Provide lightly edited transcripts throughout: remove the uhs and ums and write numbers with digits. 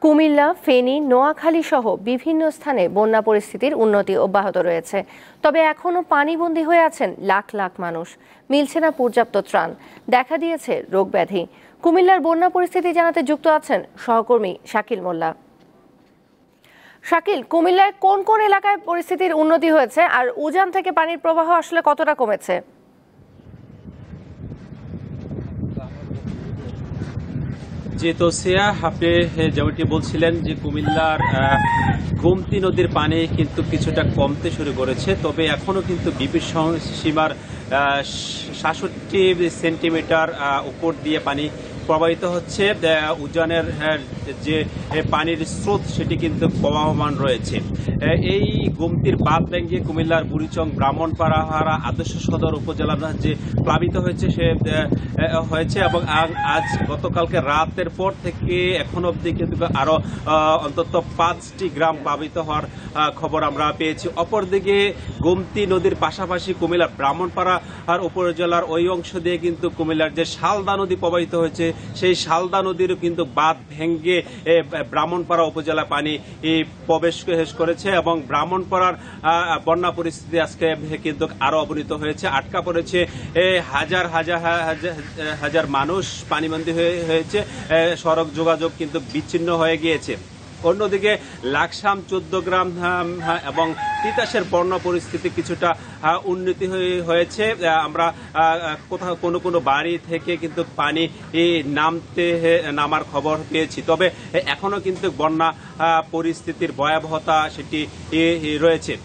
কুমিল্লা, ফেনী, নোয়াখালী সহ বিভিন্ন স্থানে বন্যা পরিস্থিতির উন্নতি অব্যাহত রয়েছে। তবে এখনও পানিবন্দী হয়ে আছেন লাখ লাখ মানুষ। মিলছে না পর্যাপ্ত ত্রাণ, দেখা দিয়েছে রোগব্যাধি। কুমিল্লার বন্যা পরিস্থিতি জানাতে যুক্ত আছেন সহকর্মী শাকিল মোল্লা। শাকিল, কুমিল্লায় কোন কোন এলাকায় পরিস্থিতির উন্নতি হয়েছে আর উজান থেকে পানির প্রবাহ আসলে কতটা কমেছে? জি তোসিয়া, আপনি যেমনটি বলছিলেন যে কুমিল্লার গোমতী নদীর পানি কিন্তু কিছুটা কমতে শুরু করেছে, তবে এখনো কিন্তু বিপদ সীমার ৬৭ সেন্টিমিটার উপর দিয়ে পানি প্রবাহিত হচ্ছে। উজানের যে পানির স্রোত সেটি কিন্তু প্রবাহমান রয়েছে। এই গোমতীর বাঁধ ভেঙে কুমিল্লার বুড়িচং, ব্রাহ্মণপাড়া আদর্শ সদর উপজেলার যে প্লাবিত হয়েছে সে হয়েছে এবং আজ গতকালকে রাতের পর থেকে এখন অবধি কিন্তু আরো অন্তত 5টি গ্রাম প্লাবিত হওয়ার খবর আমরা পেয়েছি। অপরদিকে গোমতী নদীর পাশাপাশি কুমিল্লার ব্রাহ্মণপাড়া উপজেলার ওই অংশ দিয়ে কিন্তু কুমিল্লার যে শালদা নদী প্রবাহিত হয়েছে সেই শালদা নদীরও কিন্তু বাঁধ ভেঙে ব্রাহ্মণপাড়া উপজেলা পানি প্রবেশ করেছে এবং ব্রাহ্মণপাড়ার বন্যা পরিস্থিতি আজকে কিন্তু আরো অবনীত হয়েছে। আটকা পড়েছে হাজার হাজার হাজার মানুষ, পানিবন্দী হয়েছে, সড়ক যোগাযোগ কিন্তু বিচ্ছিন্ন হয়ে গিয়েছে। অন্যদিকে লাকসাম, 14 গ্রাম এবং তিতাসের বন্যা পরিস্থিতি কিছুটা উন্নতি হয়েছে। আমরা কোথাও কোনো কোনো বাড়ি থেকে কিন্তু পানি নামার খবর পেয়েছি, তবে এখনো কিন্তু বন্যা পরিস্থিতির ভয়াবহতা সেটি রয়েছে।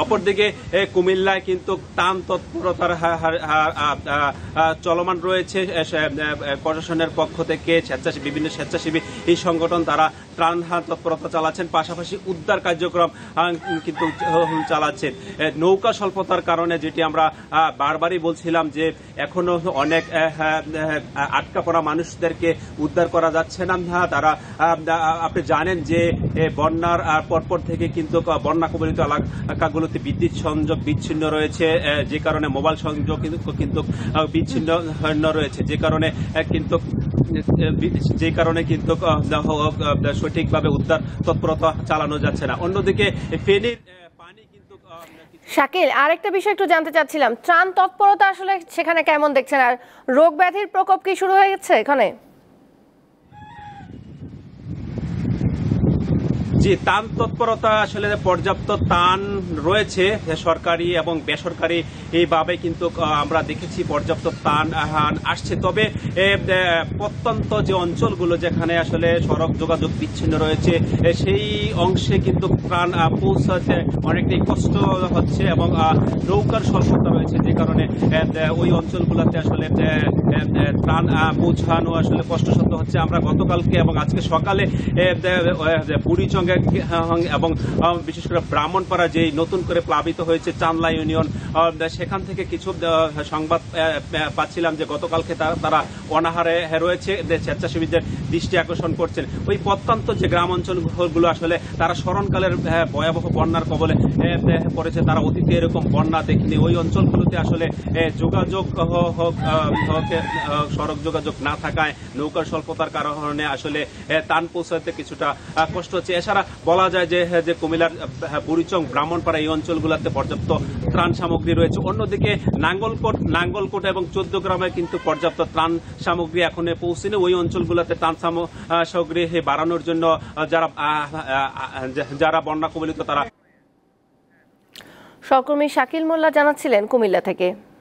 অপরদিকে কুমিল্লায় কিন্তু ত্রাণ তৎপরতার চলমান রয়েছে। প্রশাসনের পক্ষ থেকে বিভিন্ন স্বেচ্ছাসেবী এই সংগঠন তারা ত্রাণ তৎপরতা চালাচ্ছেন, পাশাপাশি উদ্ধার কার্যক্রম কিন্তু চালাচ্ছেন। নৌকা স্বল্পতার কারণে, যেটি আমরা বারবারই বলছিলাম যে এখনো অনেক আটকা পড়া মানুষদেরকে উদ্ধার করা যাচ্ছে না। তারা আপনি জানেন যে বন্যার পরপর থেকে কিন্তু বন্যা কবলিত এলাকাগুলোতে বিদ্যুৎ সংযোগ বিচ্ছিন্ন রয়েছে, যে কারণে মোবাইল সংযোগ কিন্তু বিচ্ছিন্ন রয়েছে, যে কারণে কিন্তু সঠিকভাবে উদ্ধার তৎপরতা চালানো যাচ্ছে না। অন্যদিকে ফেনীর পানি কিন্তু শাকিল, আরেকটা বিষয় একটু জানতে চাচ্ছিলাম, ত্রাণ তৎপরতা আসলে সেখানে কেমন দেখছেন, আর রোগ ব্যাধির প্রকোপ কি শুরু হয়ে গেছে এখানে? জি, ত্রাণ তৎপরতা আসলে পর্যাপ্ত ত্রাণ রয়েছে, সরকারি এবং বেসরকারি এইভাবে কিন্তু আমরা দেখেছি পর্যাপ্ত ত্রাণ আসছে। তবে প্রত্যন্ত যে অঞ্চলগুলো যেখানে আসলে সড়ক যোগাযোগ বিচ্ছিন্ন রয়েছে সেই অংশে কিন্তু ত্রাণ পৌঁছাতে অনেকটাই কষ্ট হচ্ছে এবং নৌকার স্বল্পতা রয়েছে, যে কারণে ওই অঞ্চলগুলোতে আসলে ত্রাণ পৌঁছানো আসলে কষ্টসাধ্য হচ্ছে। আমরা গতকালকে এবং আজকে সকালে বুড়িচং এবং বিশেষ করে ব্রাহ্মণপাড়া যে নতুন করে প্লাবিত হয়েছে চান্দলা ইউনিয়ন, সেখান থেকে কিছু সংবাদ পাচ্ছিলাম যে গতকালকে তারা অনাহারে রয়েছে। স্বেচ্ছাসেবীদের দৃষ্টি আকর্ষণ করছেন ওই প্রত্যন্ত যে গ্রাম অঞ্চলগুলো আসলে তারা স্মরণকালের ভয়াবহ বন্যার কবলে পড়েছে, তারা অতীতে এরকম বন্যা দেখেনি। ওই অঞ্চলগুলোতে আসলে যোগাযোগ সড়ক যোগাযোগ না থাকায়, নৌকার স্বল্পতার কারণে আসলে ত্রাণ পৌঁছাতে কিছুটা কষ্ট হচ্ছে। এছাড়া বলা যায় যে কুমিল্লার বুড়িচং, ব্রাহ্মণপাড়া এই অঞ্চলগুলোতে পর্যাপ্ত ত্রাণ সামগ্রী রয়েছে। অন্যদিকে নাঙ্গলকোট এবং 14 গ্রামে কিন্তু পর্যাপ্ত ত্রাণ সামগ্রী এখনো পৌঁছেনি। ওই অঞ্চলগুলোতে ত্রাণ সামগ্রী বাড়ানোর জন্য যারা বন্যা কবলিত তারা। সহকর্মী শাকিল মোল্লা জানাচ্ছিলেন কুমিল্লা থেকে।